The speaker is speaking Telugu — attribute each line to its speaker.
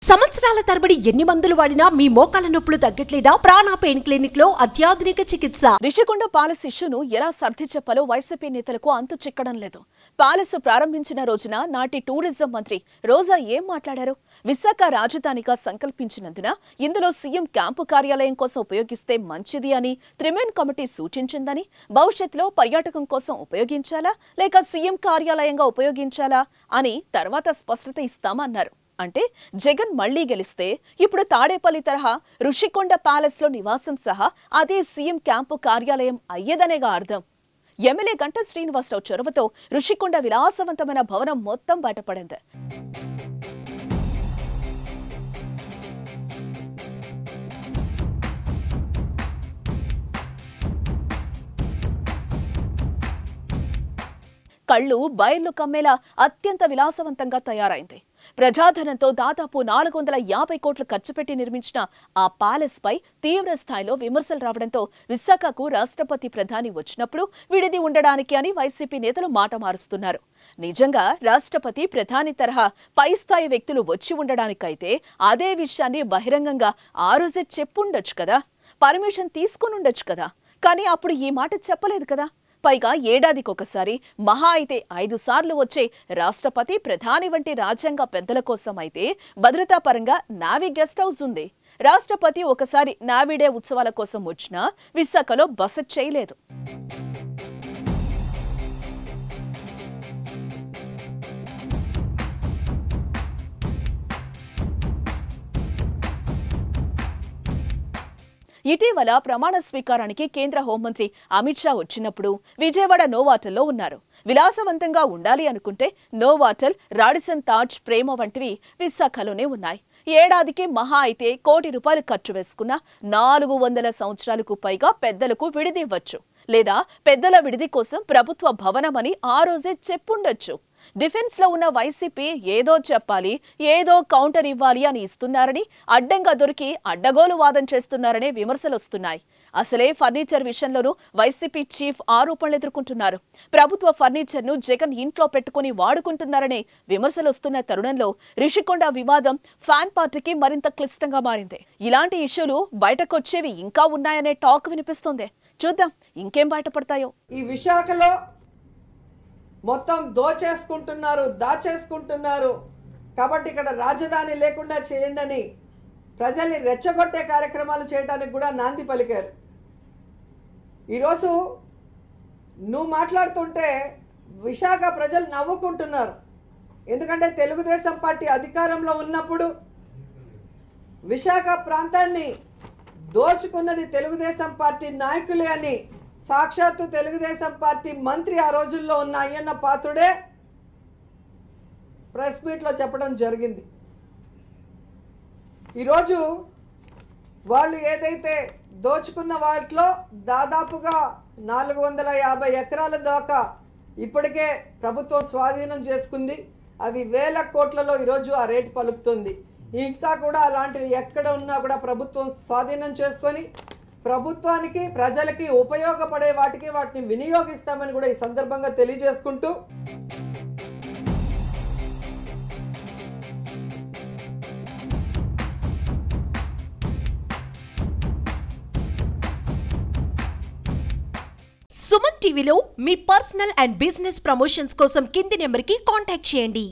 Speaker 1: సంవత్సరాల తరబడి ఎన్ని మందులు వాడినా మీ మోకాల నొప్పులు తగ్గట్లేదా? ప్రాణ పెయిన్ క్లినిక్ లో అత్యాధునిక చికిత్స.
Speaker 2: రిషికొండ ప్యాలెస్ ఇష్యూను ఎలా సర్ది చెప్పాలో వైసీపీ నేతలకు అంతు చిక్కడం లేదు. ప్యాలెస్ ప్రారంభించిన రోజున నాటి టూరిజం మంత్రి రోజా ఏం మాట్లాడారు? విశాఖ రాజధానిగా సంకల్పించినందున ఇందులో సీఎం క్యాంపు కార్యాలయం కోసం ఉపయోగిస్తే మంచిది అని త్రిమేన్ కమిటీ సూచించిందని, భవిష్యత్తులో పర్యాటకం కోసం ఉపయోగించాలా లేక సీఎం కార్యాలయంగా ఉపయోగించాలా అని తర్వాత స్పష్టత ఇస్తామన్నారు. అంటే జగన్ మళ్లీ గెలిస్తే ఇప్పుడు తాడేపల్లి తరహా రుషికొండ ప్యాలెస్ లో నివాసం సహా అదే సీఎం క్యాంపు కార్యాలయం అయ్యేదనేగా అర్థం. ఎమ్మెల్యే గంటా శ్రీనివాసరావు చొరవతో రుషికొండ విలాసవంతమైన భవనం మొత్తం బయటపడింది. కళ్ళు బయర్లు కమ్మేలా అత్యంత విలాసవంతంగా తయారైంది. ప్రజాధనంతో దాదాపు 450 కోట్లు ఖర్చు పెట్టి నిర్మించిన ఆ ప్యాలెస్ పై తీవ్ర స్థాయిలో విమర్శలు రావడంతో విశాఖకు రాష్ట్రపతి ప్రధాని వచ్చినప్పుడు విడిది ఉండడానికి అని వైసీపీ నేతలు మాట మారుస్తున్నారు. నిజంగా రాష్ట్రపతి ప్రధాని తరహా పై స్థాయి వ్యక్తులు వచ్చి ఉండడానికైతే అదే విషయాన్ని బహిరంగంగా ఆ రోజే చెప్పుండొచ్చు కదా, పర్మిషన్ తీసుకునుండొచ్చు కదా. కానీ అప్పుడు ఈ మాట చెప్పలేదు కదా. పైగా ఏడాదికొకసారి మహా అయితే 5 సార్లు వచ్చే రాష్ట్రపతి ప్రధాని వంటి రాజ్యాంగ పెద్దల కోసం అయితే భద్రతా పరంగా నావీ గెస్ట్ హౌస్ ఉంది. రాష్ట్రపతి ఒకసారి నావీ డే ఉత్సవాల కోసం వచ్చినా విశాఖలో బస చేయలేదు. ఇటీవల ప్రమాణ స్వీకారానికి కేంద్ర హోంమంత్రి అమిత్ షా వచ్చినప్పుడు విజయవాడ నోవాటల్లో ఉన్నారు. విలాసవంతంగా ఉండాలి అనుకుంటే నోవాటల్, రాడిసన్ తాజ్, ప్రేమ వంటివి విశాఖలోనే ఉన్నాయి. ఏడాదికి మహా అయితే ₹1 కోటి ఖర్చు వేసుకున్న 400 సంవత్సరాలకు పైగా పెద్దలకు విడిది ఇవ్వచ్చు, లేదా పెద్దల విడిది కోసం ప్రభుత్వ భవనమని ఆ రోజే చెప్పుండొచ్చు. డిఫెన్స్ లో ఉన్న వైసీపీ ఏదో చెప్పాలి, ఏదో కౌంటర్ ఇవ్వాలి అని ఇస్తున్నారని అడ్డంగా దొరికి అడ్డగోలు వాదం చేస్తున్నారనే విమర్శలు వస్తున్నాయి. అసలే ఫర్నిచర్ విషయంలోనూ వైసీపీ చీఫ్ ఆరోపణలు ఎదుర్కొంటున్నారు. ప్రభుత్వ ఫర్నిచర్ ను జగన్ ఇంట్లో పెట్టుకుని వాడుకుంటున్నారనే విమర్శలు వస్తున్న తరుణంలో రిషికొండ వివాదం ఫ్యాన్ పార్టీకి మరింత క్లిష్టంగా మారింది. ఇలాంటి ఇష్యూలు బయటకొచ్చేవి ఇంకా ఉన్నాయనే టాక్ వినిపిస్తుంది. చూద్దాం ఇంకేం బయటపడతాయో.
Speaker 3: ఈ విశాఖలో మొత్తం దోచేసుకుంటున్నారు, దాచేసుకుంటున్నారు కాబట్టి ఇక్కడ రాజధాని లేకుండా చేయండి అని ప్రజల్ని రెచ్చగొట్టే కార్యక్రమాలు చేయడానికి కూడా నాంది పలికారు. ఈరోజు నువ్వు మాట్లాడుతుంటే విశాఖ ప్రజలు నవ్వుకుంటున్నారు. ఎందుకంటే తెలుగుదేశం పార్టీ అధికారంలో ఉన్నప్పుడు విశాఖ ప్రాంతాన్ని దోచుకున్నది తెలుగుదేశం పార్టీ నాయకులే అని సాక్షాత్తు తెలుగుదేశం పార్టీ మంత్రి ఆ రోజుల్లో ఉన్న అయ్యన్న పాత్రుడే ప్రెస్ మీట్లో చెప్పడం జరిగింది. ఈరోజు వాళ్ళు ఏదైతే దోచుకున్న వాటిలో దాదాపుగా 450 ఎకరాల దాకా ఇప్పటికే ప్రభుత్వం స్వాధీనం చేసుకుంది. అవి వేల కోట్లలో ఈరోజు ఆ రేటు పలుకుతుంది. ఇంకా కూడా అలాంటివి ఎక్కడ ఉన్నా కూడా ప్రభుత్వం స్వాధీనం చేసుకొని ప్రభుత్వానికి ప్రజలకి ఉపయోగపడే వాటిని వినియోగిస్తామని కూడా ఈ సందర్భంగా తెలియజేసుకుంటూ
Speaker 1: సుమన్ టీవీలో మీ పర్సనల్ అండ్ బిజినెస్ ప్రమోషన్స్ కోసం కింది నెంబర్కి కాంటాక్ట్ చేయండి.